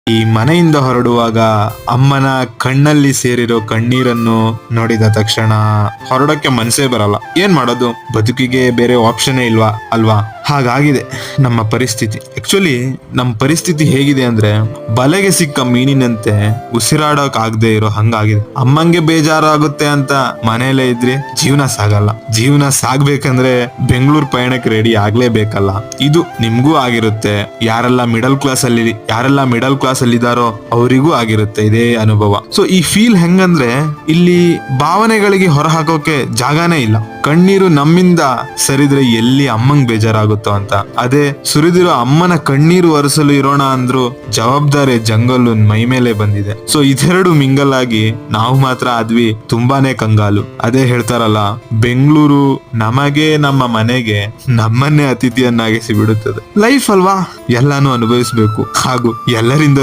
ಈ ಮನೆಯಿಂದ ಹೊರಡುವಾಗ ಅಮ್ಮನ ಕಣ್ಣಲ್ಲಿ ಸೇರಿರೋ ಕಣ್ಣೀರನ್ನು ನೋಡಿದ ತಕ್ಷಣ ಹೊರಡಕ್ಕೆ ಮನಸ್ಸೇ ಬರಲ್ಲ. ಏನ್ ಮಾಡೋದು, ಬದುಕಿಗೆ ಬೇರೆ ಆಪ್ಷನ್ನೇ ಇಲ್ವಾ ಅಲ್ವಾ? ಹಾಗಾಗಿದೆ ನಮ್ಮ ಪರಿಸ್ಥಿತಿ. ಆಕ್ಚುಲಿ ನಮ್ಮ ಪರಿಸ್ಥಿತಿ ಹೇಗಿದೆ ಅಂದ್ರೆ, ಬಲೆಗೆ ಸಿಕ್ಕ ಮೀನಿನಂತೆ ಉಸಿರಾಡೋಕ್ ಆಗದೆ ಇರೋ ಹಂಗಾಗಿದೆ. ಅಮ್ಮಂಗೆ ಬೇಜಾರಾಗುತ್ತೆ ಅಂತ ಮನೇಲೆ ಇದ್ರೆ ಜೀವನ ಸಾಗಲ್ಲ. ಜೀವನ ಸಾಗ್ಬೇಕಂದ್ರೆ ಬೆಂಗಳೂರು ಪಯಣಕ್ಕೆ ರೆಡಿ ಆಗ್ಲೇಬೇಕಲ್ಲ. ಇದು ನಿಮ್ಗೂ ಆಗಿರುತ್ತೆ. ಯಾರೆಲ್ಲ ಮಿಡಲ್ ಕ್ಲಾಸ್ ಅಲ್ಲಿ ಇದಾರೋ ಅವರಿಗೂ ಆಗಿರುತ್ತೆ ಇದೇ ಅನುಭವ. ಸೊ ಈ ಫೀಲ್ ಹೆಂಗಂದ್ರೆ, ಇಲ್ಲಿ ಭಾವನೆಗಳಿಗೆ ಹೊರ ಹಾಕೋಕೆ ಜಾಗನೇ ಇಲ್ಲ. ಕಣ್ಣೀರು ನಮ್ಮಿಂದ ಸರಿದ್ರೆ ಎಲ್ಲಿ ಅಮ್ಮಂಗ್ ಬೇಜಾರಾಗುತ್ತೋ ಅಂತ. ಅದೇ ಸುರಿದಿರೋ ಅಮ್ಮನ ಕಣ್ಣೀರು ಒರೆಸಲು ಇರೋಣ ಅಂದ್ರು ಜವಾಬ್ದಾರಿ ಜಂಗಲ್ಲು ಮೈ ಮೇಲೆ ಬಂದಿದೆ. ಸೊ ಇದೆರಡು ಮಿಂಗಲ್ ಆಗಿ ನಾವು ಮಾತ್ರ ಆದ್ವಿ ತುಂಬಾನೇ ಕಂಗಾಲು. ಅದೇ ಹೇಳ್ತಾರಲ್ಲ, ಬೆಂಗಳೂರು ನಮಗೆ ನಮ್ಮ ಮನೆಗೆ ನಮ್ಮನ್ನೇ ಅತಿಥಿಯನ್ನಾಗಿಸಿ ಬಿಡುತ್ತದೆ. ಲೈಫ್ ಅಲ್ವಾ, ಎಲ್ಲಾನು ಅನುಭವಿಸ್ಬೇಕು ಹಾಗೂ ಎಲ್ಲರಿಂದ